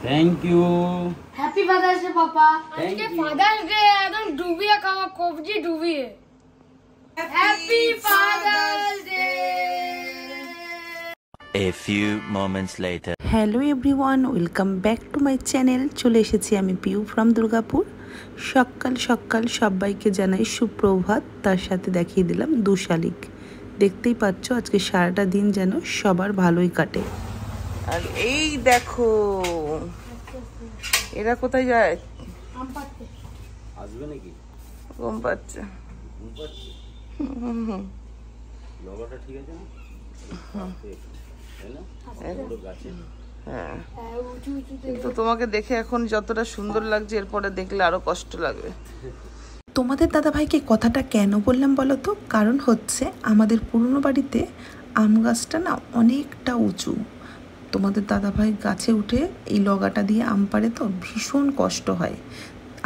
Thank you. Happy father's day পাপা। আজকে Father's day একদম ডুবিয়ে খাওয়া, কবজি ডুবিয়ে। Happy father's day. A few moments later. Hello everyone, welcome back to my channel. চলে এসেছি আমি পিউ ফ্রম দুর্গাপুর। সকাল সকাল সবাইকে জানাই সুপ্রভাত, তার সাথে দেখিয়ে দিলাম দু শালিক। দেখতেই পাচ্ছ আজকে সারাটা দিন যেন সবার ভালোই কাটে। আর এই দেখো এরা কোথায় যায়? আসবে নাকি? ঘুম পাচ্ছে। লগটা ঠিক আছে না? হ্যাঁ, কিন্তু তোমাকে দেখে এখন যতটা সুন্দর লাগছে এরপরে দেখলে আরো কষ্ট লাগবে। তোমাদের দাদাভাইকে কথাটা কেন বললাম বলো তো? কারণ হচ্ছে আমাদের পুরনো বাড়িতে আম গাছটা না অনেকটা উঁচু। তোমাদের দাদাভাই গাছে উঠে এই লগাটা দিয়ে আম পাড়ে, তো ভীষণ কষ্ট হয়।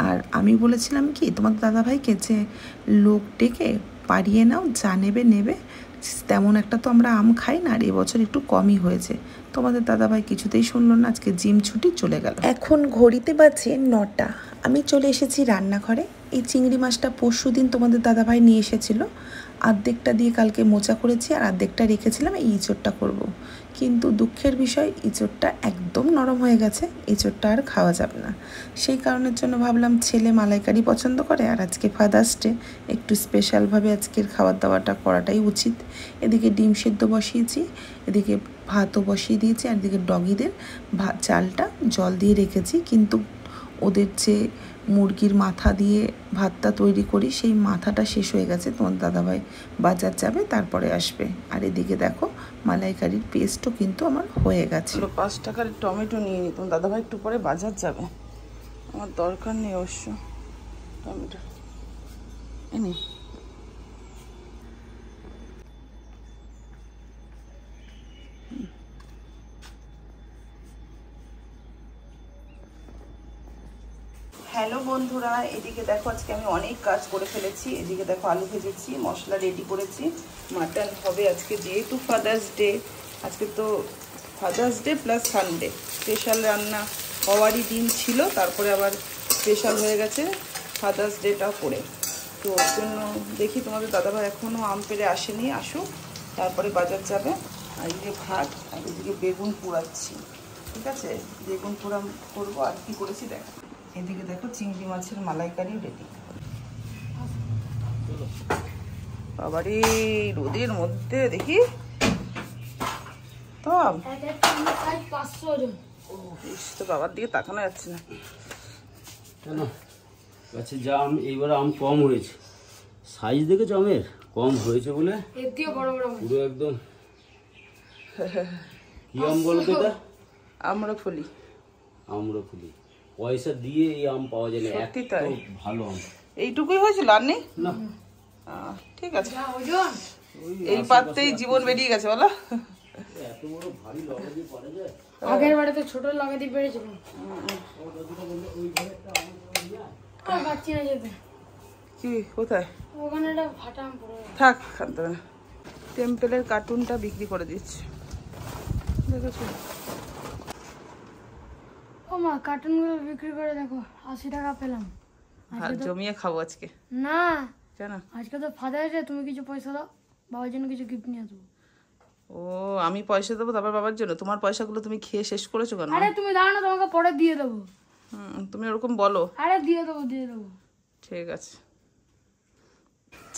আর আমি বলেছিলাম কি তোমাদের দাদাভাইকে যে লোক ডেকে পাড়িয়ে নাও, যা নেবে নেবে। তেমন একটা তো আমরা আম খাই না, আর এবছর একটু কমই হয়েছে। তোমাদের দাদাভাই কিছুতেই শুনলো না, আজকে জিম ছুটি চলে গেল। এখন ঘড়িতে বাজে 9টা। আমি চলে এসেছি রান্নাঘরে। এই চিংড়ি মাছটা পরশু দিন তোমাদের দাদাভাই নিয়ে এসেছিল। অর্ধেকটা দিয়ে কালকে মোচা করেছি, আর অর্ধেকটা রেখেছিলাম এই ইঁচড়টা করব। কিন্তু দুঃখের বিষয় ইঁচড়টা একদম নরম হয়ে গেছে, ইঁচড়টা আর খাওয়া যাবে না। সেই কারণের জন্য ভাবলাম ছেলে মালাইকারি পছন্দ করে, আর আজকে ফাদার্স ডে একটু স্পেশালভাবে আজকের খাবার দাবারটা করাটাই উচিত। এদিকে ডিম সেদ্ধ বসিয়েছি, এদিকে ভাতও বসিয়ে দিয়েছি, আর এদিকে ডগিদের চালটা জল দিয়ে রেখেছি। কিন্তু ওদের যে মুরগির মাথা দিয়ে ভাতটা তৈরি করি, সেই মাথাটা শেষ হয়ে গেছে। তোমার দাদাভাই বাজার যাবে, তারপরে আসবে। আর এদিকে দেখো মালাইকারির পেস্টও কিন্তু আমার হয়ে গেছে। 5 টাকার টমেটো নিয়ে নি, তোমার দাদাভাই একটু পরে বাজার যাবে, আমার দরকার নেই অবশ্য টমেটো। এনে হ্যালো বন্ধুরা, এদিকে দেখো আজকে আমি অনেক কাজ করে ফেলেছি। এদিকে দেখো আলু ভেজেছি, মশলা রেডি করেছি, মাটন হবে আজকে যেহেতু ফাদার্স ডে। আজকে তো father's day plus Sunday, special রান্না হওয়ারই দিন ছিল, তারপরে আবার স্পেশাল হয়ে গেছে ফাদার্স ডেটাও করে। তো ওর জন্য দেখি তোমাদের দাদাভাই এখনও আম পেড়ে আসেনি, আসুক তারপরে বাজার যাবে। আর এদিকে ভাত, আর এদিকে বেগুন পোড়াচ্ছি। ঠিক আছে, বেগুন পোড়া করবো। আর কি করেছি দেখো, এদিকে দেখো চিংড়ি মাছের মালাইকারি রেডি। বাবারে রোদের মধ্যে দেখি তো তো বাবার দিকে তাকানো যাচ্ছে না কেন? গাছে যা আম এইবার আম কম হয়েছে, সাইজ দেখেছো আমের কম হয়েছে বলে পুরো একদম কি আম বলো তো এটা? আম্রফলি। আম্রফলি। পয়সা দিয়ে এই আম পাওয়া যায় না, এত ভালো আম। এইটুকুই হয়েছিল, আর নেই না? ঠিক আছে, এই পাততেই জীবন বেরিয়ে গেছে বলো। এত বড় ভারী লগা দিয়ে পারা যায়? আগের বাড়িতে ছোট লগা দিয়ে পেরেছিল। কি কোথায়? ওখানে একটা ফাটা আম পড়ে থাক, খাতে হবে না। টেম্পেলের কার্টুনটা বিক্রি করে দিচ্ছে, দেখেছো? ও মা, কার্টুনগুলো বিক্রি করে দেখো 80 টাকা পেলাম। আর জমিয়ে খাবো আজকে না, কেন? আজকে তো ফাদার্স ডে, তুমি কিছু পয়সা দাও, বাবার জন্য কিছু গিফট নিয়ে আসবো। ও, আমি পয়সা দেবো তারপর বাবার জন্য? তোমার পয়সাগুলো তুমি খেয়ে শেষ করেছো কেন? আরে তুমি দাও না, তোমাকে পরে দিয়ে দেবো। তুমি ওরকম বলো। আরে দিয়ে দেবো, দিয়ে দেবো। ঠিক আছে।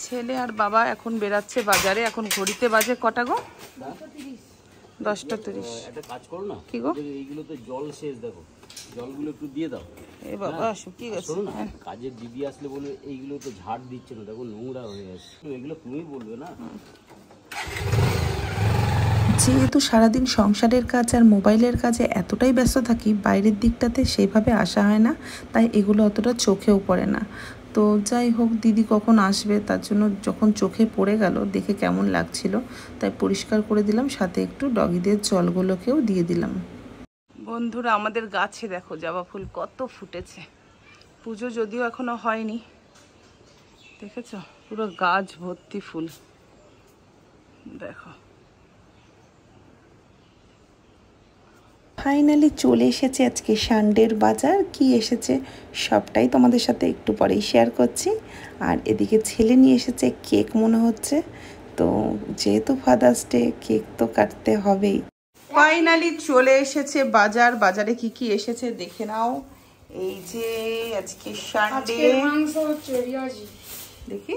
ছেলে আর বাবা এখন বেরাচ্ছে বাজারে। এখন ঘড়িতে বাজে কটা গো? 10:30। একটা কাজ করো না, কি গো? এইগুলোতে জল শেষ, দেখো জলগুলো একটু দিয়ে দাও। এ বাবা শুকিয়ে গেছে। শোনো না, কাজের দিদি আসলে বলবে এইগুলো তো ঝাড় দিচ্ছে না, দেখো নোংরা হয়ে গেছে। এগুলো তুমি বলবে না। যেহেতু সারাদিন সংসারের কাজ আর মোবাইলের কাজে এতটাই ব্যস্ত থাকি, বাইরের দিকটাতে সেইভাবে আসা হয় না, তাই এগুলো অতটা চোখেও পড়ে না। তো যাই হোক, দিদি কখন আসবে তার জন্য যখন চোখে পড়ে গেল, দেখে কেমন লাগছিল, তাই পরিষ্কার করে দিলাম, সাথে একটু ডগিদের জলগুলোকেও দিয়ে দিলাম। বন্ধুরা, আমাদের গাছে দেখো জবা ফুল কত ফুটেছে। পুজো যদিও এখনো হয়নি, দেখেছো পুরো গাছ ভর্তি ফুল। দেখো ফাইনালি চলে এসেছে আজকে সানডের বাজার। কি এসেছে সবটাই তোমাদের সাথে একটু পরেই শেয়ার করছি। আর এদিকে ছেলে নিয়ে এসেছে কেক মনে হচ্ছে, তো যেহেতু ফাদার্স ডে কেক তো কাটতে হবেই। ফাইনালি চলে এসেছে বাজার। বাজারে কি কি এসেছে দেখে নাও। এই যে আজকে সানডে, মাংস হচ্ছে রিয়াজি। দেখি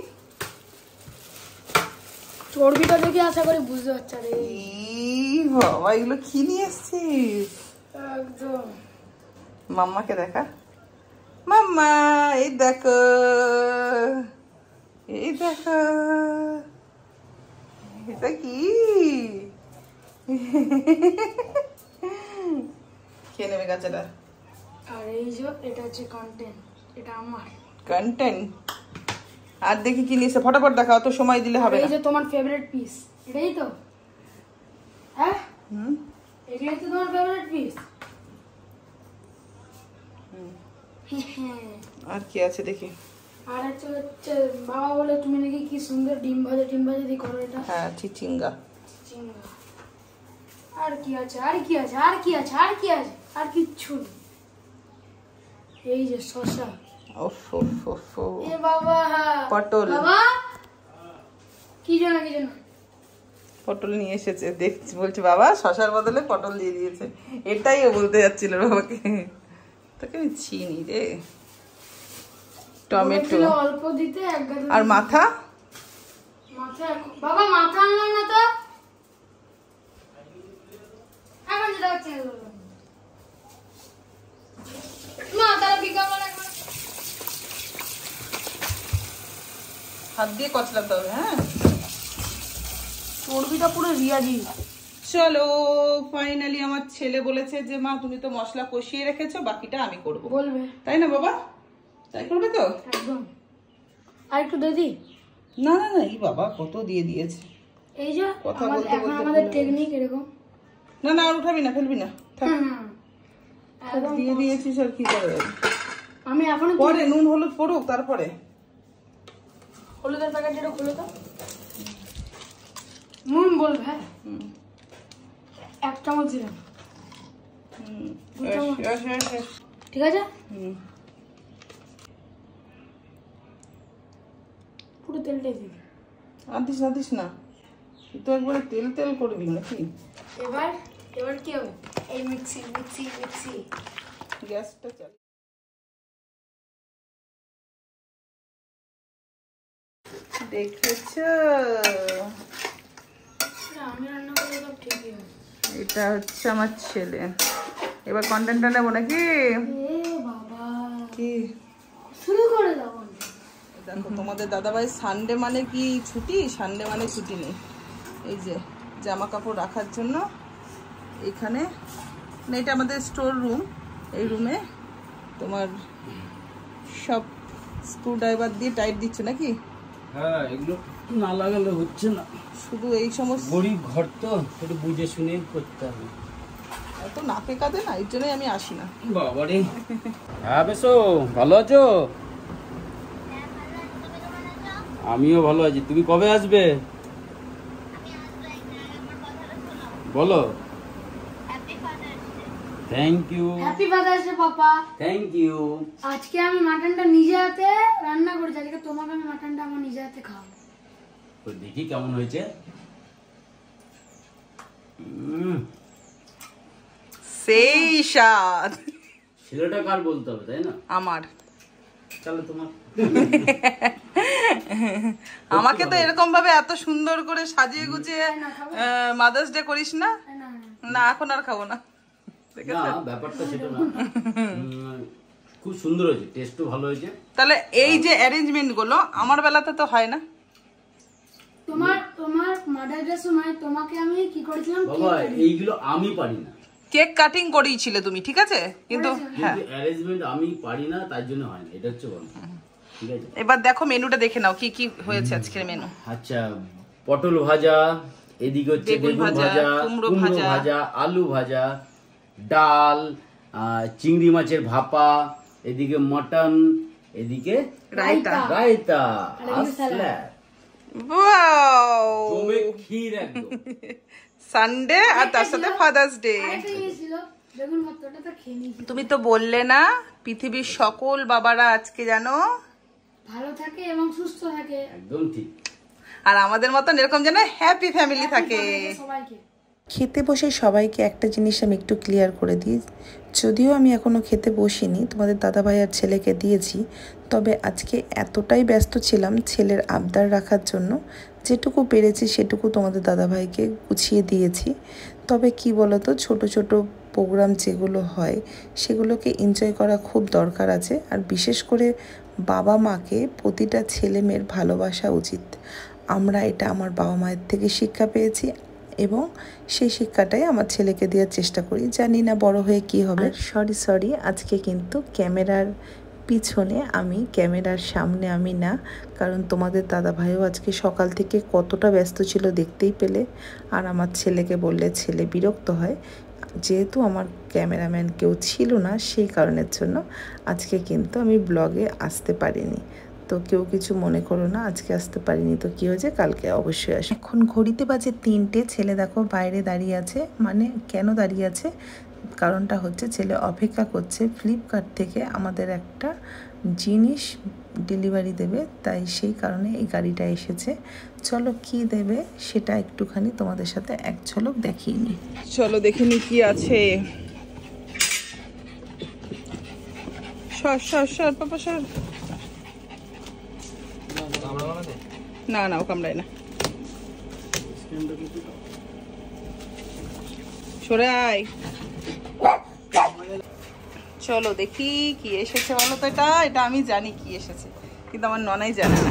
চর্বিটা দেখে আশা করি বুঝতে পারছ রে। বাবা এগুলো কি নিয়ে এসছিস? একদম মাম্মাকে দেখা। মাম্মা এই দেখো, এই দেখো, এটা কি? খেয়ে নেবে গাছাটা। আর এই যে এটা হচ্ছে কন্টেন্ট, এটা আমার কন্টেন্ট। আর দেখি কি নিয়েছে, ফটাফট দেখা, অত সময় দিলে হবে না। এই যে তোমার ফেভারিট পিস, এটাই তো? হ্যাঁ এটাই তো তোমার ফেভারিট পিস। আর কি আছে দেখি। আর একটা হচ্ছে বাবা বলে তুমি নাকি কি সুন্দর ডিম ভাজা দিয়ে করো এটা। হ্যাঁ চিচিঙ্গা। চিচিঙ্গা। আর কি আছে, আর কি আছে, আর কি আছে, আর কি আছে? আর কিচ্ছু নেই। এই যে শসা। ওফ ওফ ওফ। এ বাবা পটল। বাবা কি জানা পটল নিয়ে এসেছে, দেখছি বলছি বাবা শশার বদলে পটল দিয়ে দিয়েছে। এটাই ও বলতে যাচ্ছিল বাবাকে। তোকে আমি চিনি রে। টমেটো অল্প দিতে এক গাদা। আর মাথা। মাথা বাবা মাথা আনলাম না তো। এখন যেটা হচ্ছে মা তারা বিকাল হাত দিয়ে কচলাতে হবে। হ্যাঁ চর্বিটা পুরো রিয়াজি। চলো ফাইনালি আমার ছেলে বলেছে যে মা তুমি তো মশলা কষিয়ে রেখেছো, বাকিটা আমি করব। বলবে তাই না বাবা? তাই করবে তো? একদম। আর একটু দিদি। না না না, এই বাবা কত দিয়ে দিয়েছে। এই যে কথা বলতে এখন বলতে আমাদের টেকনিক এরকম। না না আর উঠাবি না, ফেলবি না, থাক। একদম দিয়ে দিয়েছিস আর কি করে। আমি এখন পরে নুন হলুদ পড়ুক তারপরে। হলুদের প্যাকেট যেটা খুলে তো নুন বলবে। হ্যাঁ 1 চামচ দিলাম। ঠিক আছে পুরো তেলটাই দিবি। আদিস আদিস না, তুই তো একবারে তেল তেল করবি নাকি? এবার কি হবে? এই মিক্সি মিক্সি মিক্সি। গ্যাসটা চালু। দেখেছো আমি রান্না করলে সব ঠিকই হয়। এটা হচ্ছে আমার ছেলে। এবার কন্টেন্টটা নেবো নাকি? এ বাবা কি শুরু করে দাও। দেখো তোমাদের দাদাভাই সানডে মানে কি ছুটি? সানডে মানে ছুটি নেই। এই যে জামা কাপড় রাখার জন্য এখানে, মানে এটা আমাদের স্টোর রুম। এই রুমে তোমার সব স্ক্রু ড্রাইভার দিয়ে টাইট দিচ্ছে নাকি? হ্যাঁ এগুলো না লাগালে হচ্ছে না। শুধু এই সমস্ত গরিব ঘর তো একটু বুঝে শুনে করতে হবে। এত নাকে কাঁদে না, এই জন্যই আমি আসি না। বাবারে। হ্যাঁ বেশো ভালো আছো? আমিও ভালো আছি। তুমি কবে আসবে বলো? Thank you. Happy father's day papa. Thank you. আজকে আমি মাটনটা নিজে হাতে রান্না করেছি। আজকে তোমাকে আমি মাটনটা আমার নিজে হাতে খাওয়াবো। তো দেখি কেমন হয়েছে। সেই স্বাদ। ছেলেটা কার বলতে হবে তাই না? আমার। চলো তোমার। আমাকে তো এরকম ভাবে এত সুন্দর করে সাজিয়ে গুছিয়ে মাদার্স ডে করিস না। না এখন আর খাবো না। না ব্যাপারটা সেটা না, খুব সুন্দর হয়েছে, টেস্টও ভালো হয়েছে। তাহলে এই যে অ্যারেঞ্জমেন্ট গুলো আমার বেলাতে তো হয় না। তোমার মাদার ডে সময় তোমাকে আমি কি করেছিলাম? বাবা এইগুলো আমি পারি না। কেক কাটিং করিয়েছিলে তুমি, ঠিক আছে, কিন্তু হ্যাঁ অ্যারেঞ্জমেন্ট আমি পারি না, তার জন্য হয় না। এটা হচ্ছে বল। ঠিক আছে এবার দেখো মেনুটা দেখে নাও কি কি হয়েছে আজকের মেনু। আচ্ছা পটল ভাজা, এদিকে হচ্ছে বেগুন ভাজা, কুমড়ো ভাজা, আলু ভাজা, ডাল, চিংড়ি মাছের ভাপা, এদিকে মটন, এদিকে রায়তা। রায়তা, ওয়াও জমে ক্ষীর একদম। সানডে আর তার সাথে ফাদার্স ডে। আরেকটা জিনিস ছিল, বেগুন ভর্তাটা তো খেয়ে নিয়েছি। তুমি তো বললে না পৃথিবীর সকল বাবারা আজকে জানো ভালো থাকে এবং সুস্থ থাকে, একদম ঠিক। আর আমাদের মতন এরকম যেন হ্যাপি ফ্যামিলি থাকে। সবাইকে খেতে বসে সবাইকে একটা জিনিস আমি একটু ক্লিয়ার করে দিই, যদিও আমি এখনও খেতে বসিনি, তোমাদের দাদাভাই আর ছেলেকে দিয়েছি, তবে আজকে এতটাই ব্যস্ত ছিলাম ছেলের আবদার রাখার জন্য, যেটুকু পেরেছি সেটুকু তোমাদের দাদাভাইকে গুছিয়ে দিয়েছি। তবে কি বলো তো, ছোট ছোট প্রোগ্রাম যেগুলো হয় সেগুলোকে এনজয় করা খুব দরকার আছে, আর বিশেষ করে বাবা মাকে প্রতিটা ছেলে মেয়ের ভালোবাসা উচিত। আমরা এটা আমার বাবা মায়ের থেকে শিক্ষা পেয়েছি এবং সেই শিক্ষাটাই আমার ছেলেকে দেওয়ার চেষ্টা করি। জানি না বড় হয়ে কি হবে। সরি আজকে কিন্তু ক্যামেরার পিছনে আমি, ক্যামেরার সামনে আমি না, কারণ তোমাদের দাদাভাইও আজকে সকাল থেকে কতটা ব্যস্ত ছিল দেখতেই পেলে। আর আমার ছেলেকে বললে ছেলে বিরক্ত হয়, যেহেতু আমার ক্যামেরাম্যান কেউ ছিল না সেই কারণের জন্য আজকে কিন্তু আমি ব্লগে আসতে পারিনি। তো কেউ কিছু মনে করো না, আজকে আসতে পারিনি তো কী হয়েছে, কালকে অবশ্যই আসে। এখন ঘড়িতে বাজে 3টে, ছেলে দেখো বাইরে দাঁড়িয়ে আছে। মানে কেন দাঁড়িয়ে আছে, কারণটা হচ্ছে ছেলে অপেক্ষা করছে ফ্লিপকার্ট থেকে আমাদের একটা জিনিস ডেলিভারি দেবে, তাই সেই কারণে এই গাড়িটা এসেছে। চলো কি দেবে সেটা একটুখানি তোমাদের সাথে এক ঝলক দেখিয়ে নিই। চলো দেখে নি কি আছে। সর পাপা সর। না ও কামড়ায় না, সরে আয়। চলো দেখি কি এসেছে বলো তো। এটা আমি জানি কি এসেছে, কিন্তু আমার ননাই জানে না।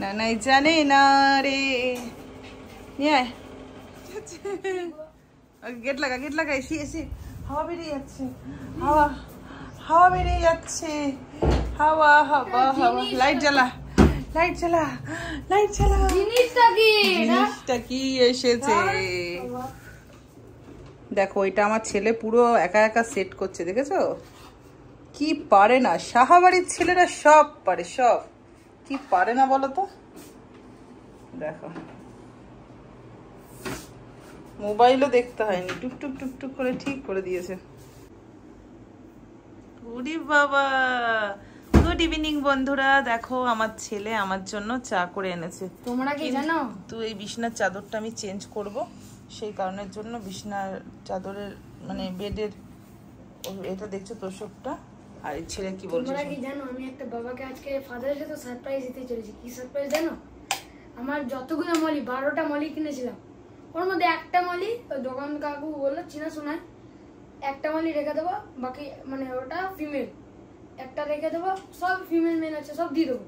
ননাই জানে না রে। গেট লাগা এসি হাওয়া বেরিয়ে যাচ্ছে, হাওয়া বেরিয়ে যাচ্ছে, হাওয়া। লাইট জ্বালা। জিনিসটা কি এসেছে দেখো। এটা আমার ছেলে পুরো একা সেট করছে, দেখেছো কি পারে না। সাহাবাড়ির ছেলেরা সব পারে, সব কি পারে না বলো তো। দেখো মোবাইলও দেখতে হয়নি, টুকটুক করে ঠিক করে দিয়েছে। ওরে বাবা, গুড ইভিনিং বন্ধুরা। দেখো আমার ছেলে আমার জন্য চা করে এনেছে। তোমরা কি জানো, তো এই বিছনার চাদরটা আমি চেঞ্জ করব, সেই কারণের জন্য বিছনার চাদরের মানে বেডের এটা দেখছো তোষকটা। আর এই ছেলে কি বলছে, তোমরা কি জানো, আমি একটা বাবাকে আজকে ফাদার্স ডে তো সারপ্রাইজ দিতে চলেছি। কি সারপ্রাইজ জানো, আমার যতগুলো মলি 12টা মলি কিনেছিলাম, ওর মধ্যে একটা মলি দোকান কাকু বললো চিনা শোনায় একটা মলি রেখে দেবো, বাকি মানে ওটা ফিমেল, একটা রেখে দেবো, সব ফিমেল মেল আছে সব দিয়ে দেবো।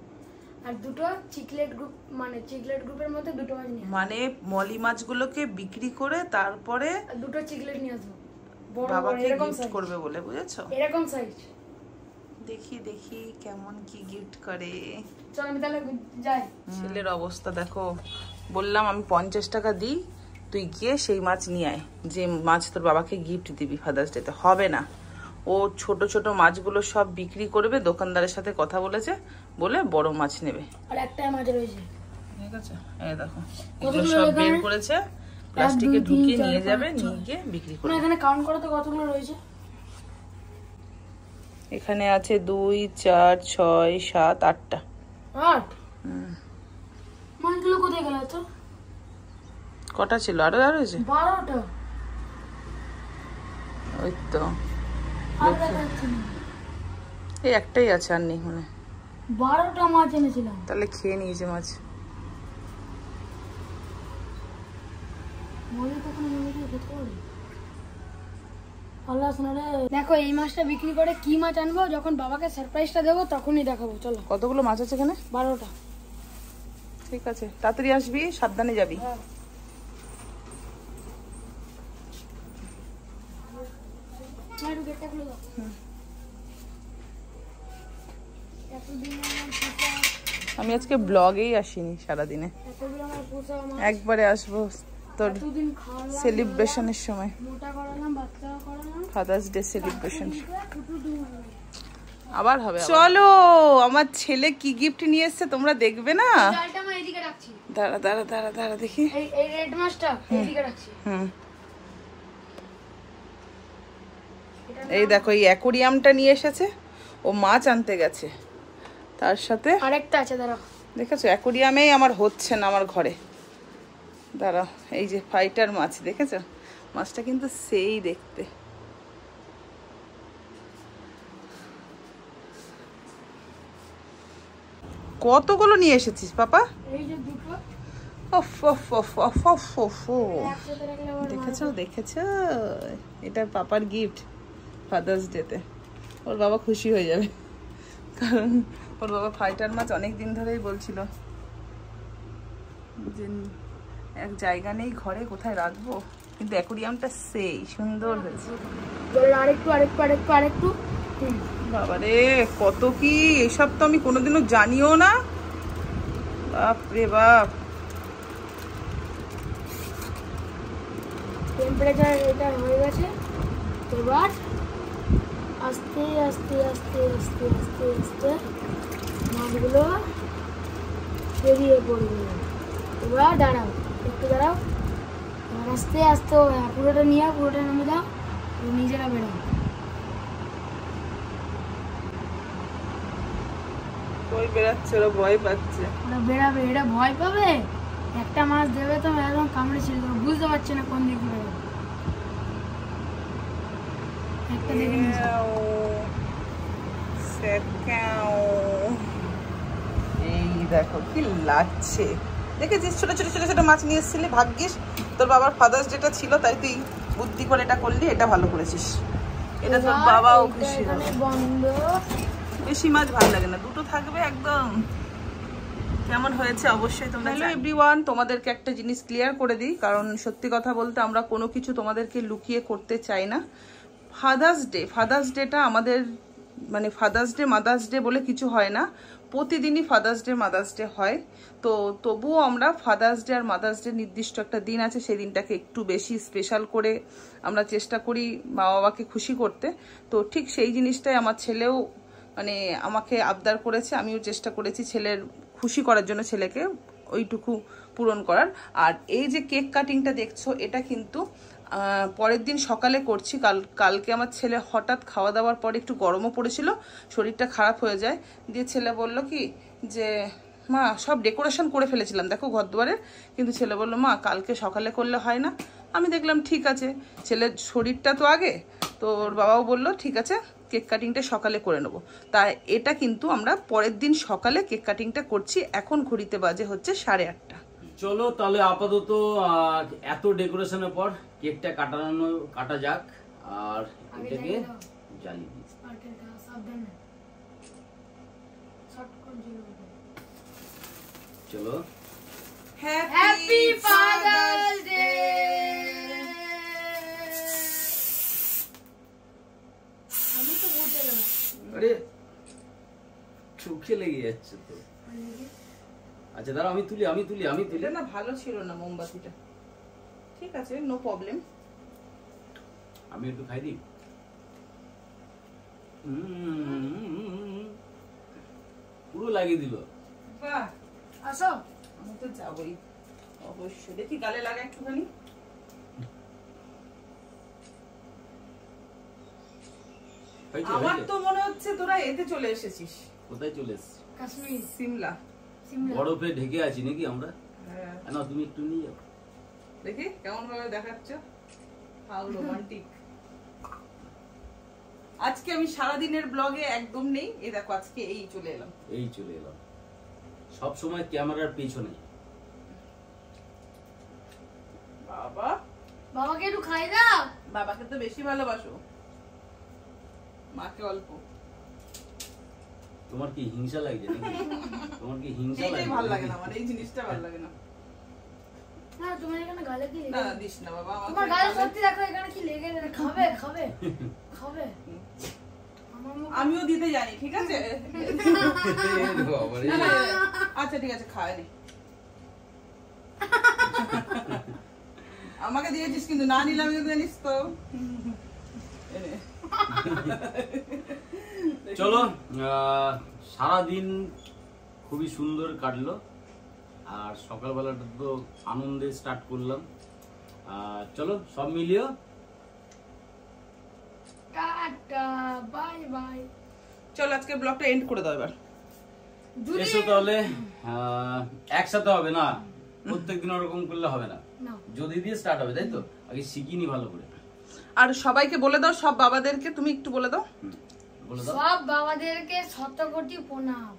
আর দুটো চিকলেট গ্রুপ, মানে চিকলেট গ্রুপের মধ্যে দুটো মাছ নিয়ে, মানে মলি মাছগুলোকে বিক্রি করে তারপরে দুটো চিকলেট নিয়ে আসবো, বড় বাবাকে এরকম গিফট করবে বলে, বুঝেছো? এরকম সাইজ। দেখি কেমন কি গিফট করে। চল আমি তাহলে যাই। ছেলের অবস্থা দেখো, বললাম আমি 50 টাকা দিই, তুই গিয়ে সেই মাছ নিয়ে আয়, যে মাছ তোর বাবাকে গিফট দিবি ফাদার্স ডেতে। হবে না, ও ছোট মাছগুলো সব বিক্রি করবে, দোকানদারের সাথে কথা বলেছে, বলে বড় মাছ নেবে। আর একটা মাছ রয়েছে, ঠিক আছে? এই দেখো এগুলো সব বের করেছে, প্লাস্টিকে ঢুকিয়ে নিয়ে যাবে, নিয়ে গিয়ে বিক্রি করবে। এখানে কাউন্ট করো তো কতগুলো রয়েছে। এখানে আছে 2, 4, 6, 7, 8টা। 8? মাছগুলো কোথায় গেল তো? কটা ছিল? আরো রয়েছে 12টা। ওই তো এই একটাই আছে, আর নেই মানে। 12টা মাছ এনেছিলাম। তাহলে খেয়ে নিয়েছে মাছ। দেখো এই মাছটা বিক্রি করে কি মাছ আনবো, যখন বাবাকে সারপ্রাইজটা দেবো তখনই দেখাবো। চলো। কতগুলো মাছ আছে এখানে? 12টা। ঠিক আছে, তাড়াতাড়ি আসবি, সাবধানে যাবি। আমি আজকে ব্লগেই আসিনি সারাদিনে, একবারে আসবো তোর সেলিব্রেশনের সময়, ফাদার্স ডে সেলিব্রেশন আবার হবে। চলো আমার ছেলে কি গিফট নিয়ে এসছে তোমরা দেখবে না? দাঁড়া দাঁড়া দাঁড়া দাঁড়া দেখি। এই রেড মাছটা এদিকে রাখছি। এই দেখো এই অ্যাকোরিয়ামটা নিয়ে এসেছে, ও মাছ আনতে গেছে, তার সাথে আরেকটা আছে, দাঁড়াও। দেখেছো অ্যাকোরিয়ামেই আমার হচ্ছে না আমার ঘরে। দাঁড়াও, এই যে ফাইটার মাছ দেখেছো, মাছটা কিন্তু সেই দেখতে। কতগুলো নিয়ে এসেছিস পাপা? এই যে দুটো। দেখেছো দেখেছো, এটা পাপার গিফট ফাদার্স ডেতে। ওর বাবা খুশি হয়ে যাবে, কারণ ওর বাবা ফাইটার মাছ অনেক দিন ধরেই বলছিল যে এক জায়গা নেই ঘরে, কোথায় রাখবো, কিন্তু অ্যাকোরিয়ামটা সেই সুন্দর হয়েছে। আরেকটু আরেকটু আরেকটু আরেকটু। বাবারে কত কি, এসব তো আমি কোনোদিনও জানিও না। বাপরে বাপ। টেম্পারেচার এটা হয়ে গেছে, এবার আস্তে আস্তে আস্তে আস্তে আস্তে আস্তে মাছগুলো বেরিয়ে পড়বে। এবার দাঁড়াও, একটু দাঁড়াও, এবার আস্তে আস্তে পুরোটা নিয়ে পুরোটা নামে দাও, নিজেরা বেরো। কই বেরাচ্ছে, ওরা ভয় পাচ্ছে। ওরা বেরাবে, এটা ভয় পাবে। একটা মাছ দেবে তো একদম কামড়ে ছিল, বুঝতে পারছে না কোন দিকে বেরোবে। একটা দেখে এই দেখো কি লাগছে, দেখেছিস ছোট ছোট ছোট ছোট মাছ নিয়ে এসেছিলি, ভাগ্যিস তোর বাবার ফাদার্স ডেটা ছিল, তাই তুই বুদ্ধি করে এটা করলি, এটা ভালো করেছিস। এটা তোর বাবাও খুশি হবে। বন্ধ। বেশি মাছ ভালো লাগে না, দুটো থাকবে একদম। কেমন হয়েছে অবশ্যই তোমরা। হ্যালো এভরিওয়ান, তোমাদেরকে একটা জিনিস ক্লিয়ার করে দিই, কারণ সত্যি কথা বলতে আমরা কোনো কিছু তোমাদেরকে লুকিয়ে করতে চাই না। ফাদার্স ডেটা আমাদের মানে ফাদার্স ডে মাদার্স ডে বলে কিছু হয় না, প্রতিদিনই ফাদার্স ডে মাদার্স ডে হয়। তো তবুও আমরা ফাদার্স ডে আর মাদার্স ডে নির্দিষ্ট একটা দিন আছে, সেই দিনটাকে একটু বেশি স্পেশাল করে আমরা চেষ্টা করি মা বাবাকে খুশি করতে। তো ঠিক সেই জিনিসটাই আমার ছেলেও মানে আমাকে আবদার করেছে, আমিও চেষ্টা করেছি ছেলের খুশি করার জন্য, ছেলেকে ওইটুকু পূরণ করার। আর এই যে কেক কাটিংটা দেখছো, এটা কিন্তু পরের দিন সকালে করছি। কালকে আমার ছেলে হঠাৎ খাওয়া দাওয়ার পরে একটু গরমও পড়েছিল, শরীরটা খারাপ হয়ে যায়, দিয়ে ছেলে বলল কি যে মা সব ডেকোরেশন করে ফেলেছিলাম দেখো ঘর দুয়ারে, কিন্তু ছেলে বললো মা কালকে সকালে করলে হয় না। আমি দেখলাম ঠিক আছে, ছেলের শরীরটা তো আগে, তো ওর বাবাও বললো ঠিক আছে কেক কাটিংটা সকালে করে নেবো। তাই এটা কিন্তু আমরা পরের দিন সকালে কেক কাটিংটা করছি। এখন ঘড়িতে বাজে হচ্ছে 8:30। চলো তাহলে আপাতত এত ডেকোরেশনের পর কেকটা কাটা যাক, আর এটাকে জ্বালিয়ে দিই। চলো, হ্যাপি ফাদার্স ডে। আমি তো বুঝতে গেলাম, আরে চোখে লেগে যাচ্ছে তো। আচ্ছা দাঁড়াও, আমি তুলি। এটা না ভালো ছিল না মোমবাতিটা, ঠিক আছে নো প্রবলেম। আমি একটু খাই দিই। পুরো লাগিয়ে দিল। বাহ, আসো। আমি তো যাবই অবশ্যই। দেখি গালে লাগা একটুখানি। আমার তো মনে হচ্ছে তোরা এতে চলে এসেছিস। কোথায় চলে এসেছিস? কাশ্মীর, সিমলা। বরফে ঢেকে আছি নাকি আমরা? না তুমি একটু নিয়ে যাও, দেখি কেমন ভাবে দেখাচ্ছ, হাউ রোমান্টিক। আজকে আমি সারাদিনের ব্লগে একদম নেই, এই দেখো আজকে এই চলে এলাম। সব সময় ক্যামেরার পেছনে। বাবাকে একটু খাই দাও। বাবাকে তো বেশি ভালোবাসো, মাকে অল্প। তোমার কি হিংসা লাগছে নাকি? তোমার কি হিংসা লাগে? ভালো লাগে না আমার এই জিনিসটা, ভালো লাগে না। না তোমার এখানে গালে কি না দিস না বাবা, তোমার গালে সত্যি দেখো এখানে কি লেগে খাবে খাবে খাবে। আমিও দিতে জানি, ঠিক আছে। আচ্ছা ঠিক আছে, খাওয়াই নি। আমাকে দিয়েছিস কিন্তু না নিলাম জানিস তো। চলো, সারাদিন খুবই সুন্দর কাটলো। আর সকালবেলাটা তো আনন্দে স্টার্ট করলাম। চলো সব মিলিয়ে টাটা বাই বাই। চলো আজকে ব্লগটা এন্ড করে দাও এবার। এসো তাহলে, একসাথে হবে না, প্রত্যেকদিন ওরকম করলে হবে না, যদি দিয়ে স্টার্ট হবে, তাই তো? আগে শিখিনি ভালো করে। আর সবাইকে বলে দাও, সব বাবাদেরকে তুমি একটু বলে দাও। সব বাবাদেরকে শতকোটি প্রণাম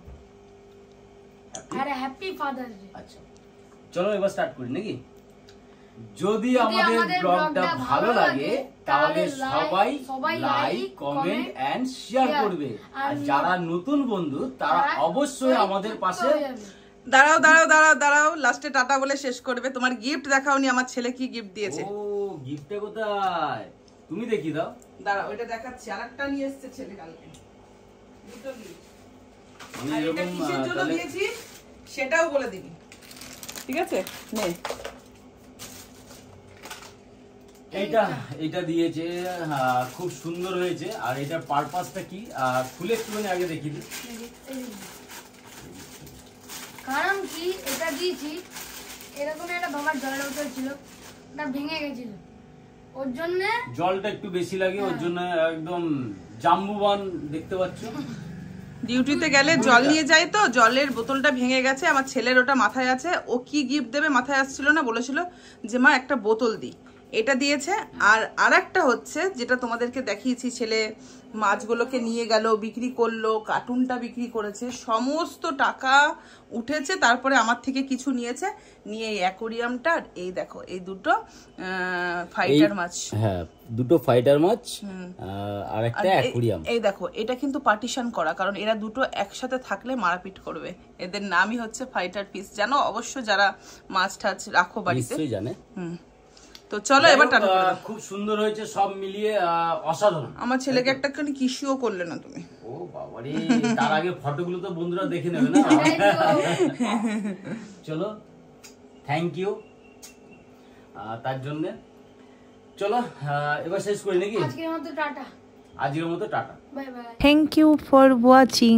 আর হ্যাপি ফাদার্স ডে। আচ্ছা চলো এবার স্টার্ট করি নাকি? যদি আমাদের ব্লগটা ভালো লাগে তাহলে সবাই লাইক, কমেন্ট এন্ড শেয়ার করবে। আর যারা নতুন বন্ধু তারা অবশ্যই আমাদের পাশে। দাঁড়াও দাঁড়াও দাঁড়াও দাঁড়াও, লাস্টে টাটা বলে শেষ করবে। তোমার গিফট দেখাওনি, আমার ছেলে কি গিফট দিয়েছে। ও গিফটটা কোথায় তুমি দেখি দাও। দাঁড়াও ওইটা দেখাচ্ছি, আরেকটা নিয়ে এসেছে ছেলে কালকে, দুটো গিফট। মানে আর এটা এরকম কিসের জন্য দিয়েছি সেটাও বলে দিবি, ঠিক আছে? নে এইটা দিয়েছে, খুব সুন্দর হয়েছে। আর এটার পারপাসটা কি খুলে একটুখানি আগে দেখি দিই। কারণ কি এটা দিয়েছি, এরকম একটা বাবার জলের বোতল ছিল, ওটা ভেঙে গেছিল, ওর জন্য জলটা একটু বেশি লাগে, ওর জন্য একদম জাম্বুবান দেখতে পাচ্ছ। ডিউটিতে গেলে জল নিয়ে যায় তো, জলের বোতলটা ভেঙে গেছে। আমার ছেলের ওটা মাথায় আছে, ও কি গিফট দেবে মাথায় আসছিল না, বলেছিল যে মা একটা বোতল দিই, এটা দিয়েছে। আর আরেকটা হচ্ছে যেটা তোমাদেরকে দেখিয়েছি, ছেলে মাছগুলোকে নিয়ে গেল, বিক্রি করলো, কার্টুনটা বিক্রি করেছে, সমস্ত টাকা উঠেছে। তারপরে আমার থেকে কিছু নিয়েছে, নিয়ে এই অ্যাকোরিয়ামটা, এই দেখো এই দুটো ফাইটার মাছ, হ্যাঁ দুটো ফাইটার মাছ আর একটা অ্যাকোরিয়াম। এই দেখো এটা কিন্তু পার্টিশন করা, কারণ এরা দুটো একসাথে থাকলে মারাপিট করবে। এদের নামই হচ্ছে ফাইটার পিস, জানো? অবশ্য যারা মাছ টাছ রাখো বাড়িতে নিশ্চয়ই জানে। তো চলো এবার টাটা করে দাও। খুব সুন্দর হয়েছে সব মিলিয়ে, অসাধারণ। আমার ছেলেকে একটা কিসিও করলে না তুমি। ও বাবারে, তার আগে ফটোগুলো তো বন্ধুরা দেখে নেবে না। চলো থ্যাংক ইউ তার জন্য। চলো এবার শেষ করি নাকি? আজকের মতো টাটা। আজকের মতো tata, bye bye. Thank you for watching.